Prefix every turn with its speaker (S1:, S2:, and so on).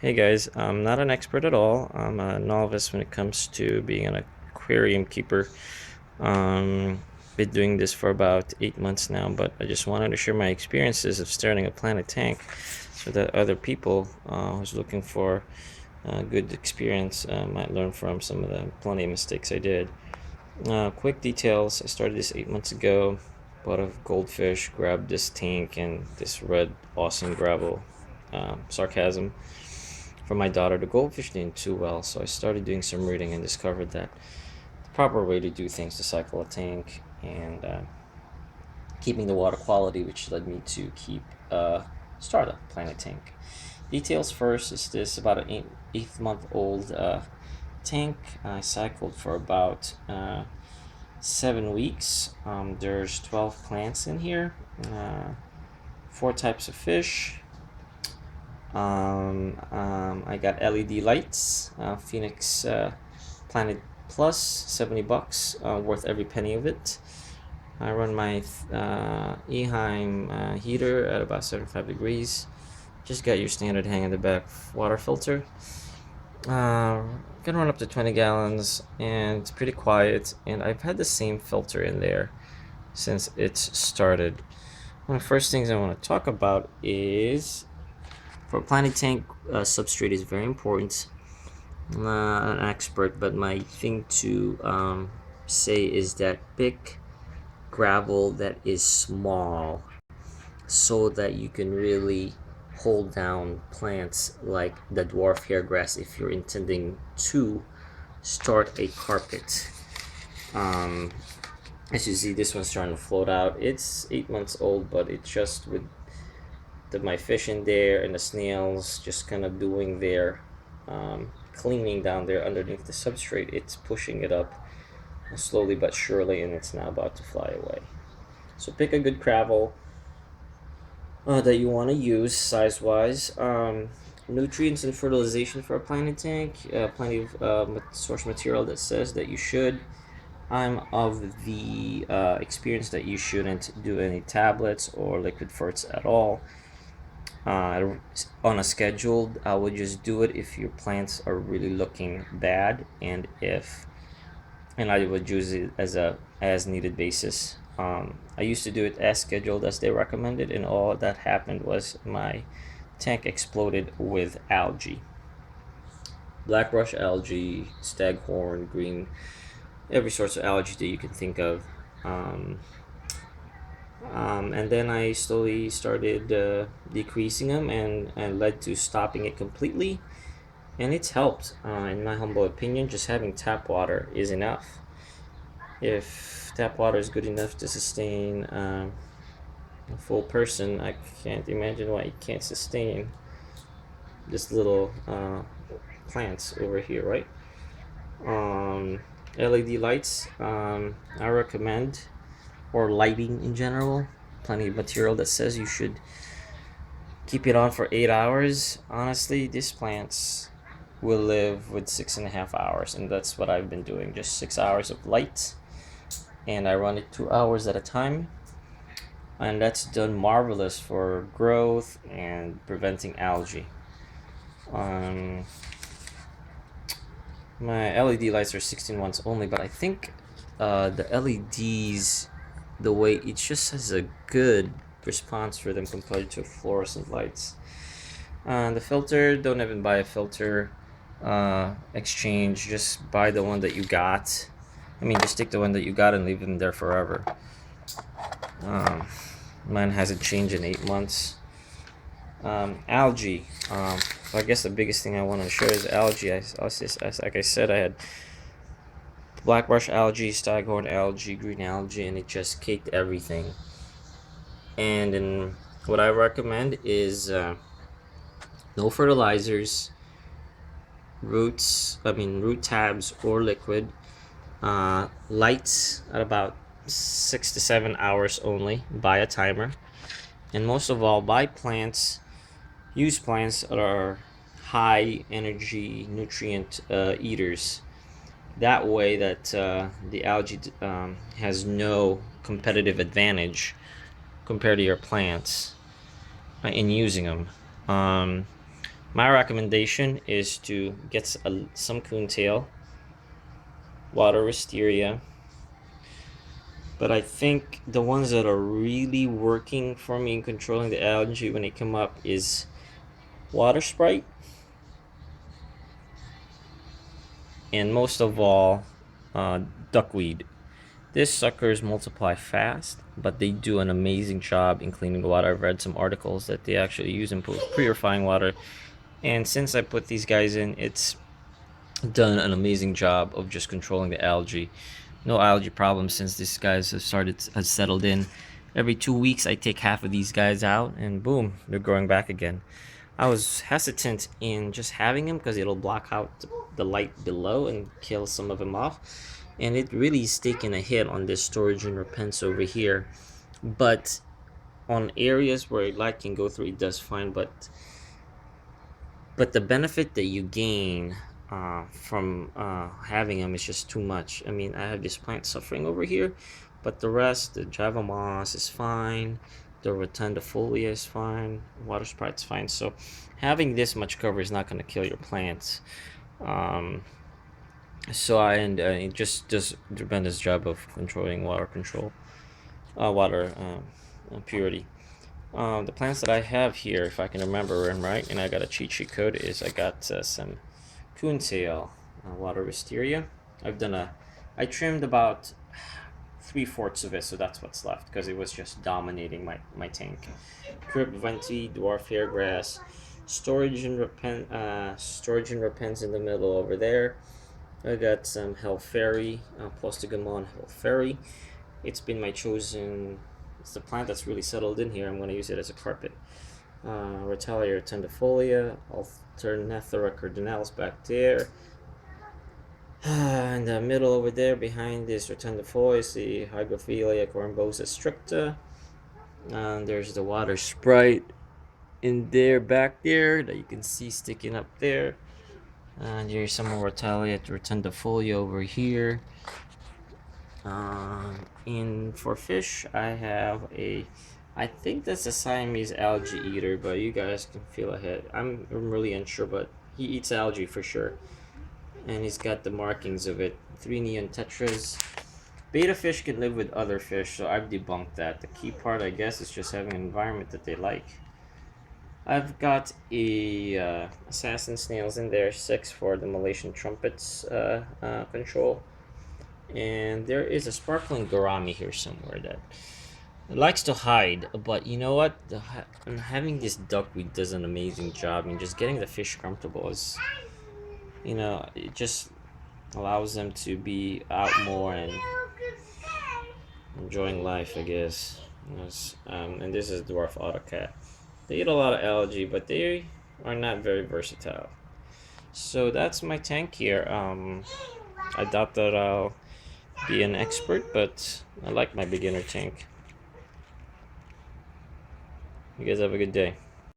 S1: Hey guys, I'm not an expert at all. I'm a novice when it comes to being an aquarium keeper. Been doing this for about 8 months now, but I just wanted to share my experiences of starting a planted tank so that other people who's looking for a good experience might learn from some of the plenty of mistakes I did. Quick details: I started this 8 months ago. Bought a goldfish, grabbed this tank and this red awesome gravel. Sarcasm for my daughter. The goldfish didn't too well, so I started doing some reading and discovered that the proper way to do things to cycle a tank and keeping the water quality, which led me to start a planted tank. Details first is this about an 8 month old tank. I cycled for about 7 weeks. There's 12 plants in here, 4 types of fish. I got LED lights, Finnex Planted Plus, $70, worth every penny of it. I run my heater at about 75 degrees. Just got your standard hang in the back water filter. Can run up to 20 gallons, and it's pretty quiet. And I've had the same filter in there since it's started. One of the first things I want to talk about is, for a planted tank, substrate is very important. I'm not an expert, but my thing to say is that pick gravel that is small so that you can really hold down plants like the dwarf hair grass if you're intending to start a carpet. As you see, this one's starting to float out. It's 8 months old, but it's just with my fish in there and the snails just kind of doing their cleaning down there underneath the substrate. It's pushing it up slowly but surely, and it's now about to fly away. So pick a good gravel that you want to use size wise. Nutrients and fertilization for a planted tank, plenty of source material that says that you should. I'm of the experience that you shouldn't do any tablets or liquid ferts at all. On a schedule, I would just do it if your plants are really looking bad, and I would use it as a as needed basis. I used to do it as scheduled as they recommended, and all that happened was my tank exploded with algae, black brush algae, staghorn, green, every sort of algae that you can think of. And then I slowly started decreasing them, and led to stopping it completely. And it's helped. In my humble opinion, just having tap water is enough. If tap water is good enough to sustain a full person, I can't imagine why it can't sustain this little plants over here, right? LED lights, I recommend, or lighting in general. Plenty of material that says you should keep it on for 8 hours. Honestly, these plants will live with 6.5 hours, and that's what I've been doing. Just 6 hours of light, and I run it 2 hours at a time, and that's done marvelous for growth and preventing algae. My LED lights are 16 watts only, but I think the LEDs, the way it just has a good response for them compared to fluorescent lights. The filter, don't even buy a filter exchange. Just buy the one that you got. Just take the one that you got and leave them there forever. Mine hasn't changed in 8 months. Algae. So I guess the biggest thing I want to share is algae. Like I said, I had black brush algae, staghorn algae, green algae, and it just caked everything. And then what I recommend is no fertilizers, root tabs or liquid. Lights at about 6 to 7 hours only. Buy a timer, and most of all, use plants that are high energy nutrient eaters. That way that the algae has no competitive advantage compared to your plants in using them. My recommendation is to get some coon tail, water wisteria, but I think the ones that are really working for me in controlling the algae when they come up is water sprite, and most of all, uh, duckweed. These suckers multiply fast, but they do an amazing job in cleaning the water. I've read some articles that they actually use in purifying water, and since I put these guys in, it's done an amazing job of just controlling the algae. No algae problems since these guys has settled in. Every 2 weeks, I take half of these guys out, and boom, they're growing back again. I was hesitant in just having them because it'll block out the light below and kill some of them off. And it really is taking a hit on this staurogyne repens over here. But on areas where light can go through, it does fine. But the benefit that you gain from having them is just too much. I mean, I have this plant suffering over here, but the rest, the Java moss is fine, the rotundifollia is fine, water sprite's fine. So having this much cover is not going to kill your plants. Um, it just does a tremendous job of controlling water purity. The plants that I have here, if I can remember them right, and I got a cheat sheet code, is I got some coontail water wisteria. I trimmed about 3/4 of it, so that's what's left because it was just dominating my tank. Crypt, wendtii, dwarf hair grass, storage and repens in the middle over there. I got some Helferi, Pogestemon Helferi. It's been my chosen. It's the plant that's really settled in here. I'm going to use it as a carpet. Rotalia rotundifollia, Alternethera cardinalis back there. In the middle over there, behind this rotundifollia, is the Hygrophilia stricta. And there's the water sprite in there, back there, that you can see sticking up there. And here's some more Rotalia rotundifolia over here. In for fish, I have I think that's a Siamese Algae Eater, but you guys can feel ahead. I'm really unsure, but he eats algae for sure. And he's got the markings of it. 3 Neon Tetras. Betta fish can live with other fish, so I've debunked that. The key part, I guess, is just having an environment that they like. I've got assassin snails in there, 6 for the Malaysian trumpets control. And there is a Sparkling Gourami here somewhere that likes to hide, but you know what? Having this duckweed does an amazing job in just getting the fish comfortable. It just allows them to be out more and enjoying life, I guess. And this is Dwarf Oto Cat. They eat a lot of algae, but they are not very versatile. So that's my tank here. I doubt that I'll be an expert, but I like my beginner tank. You guys have a good day.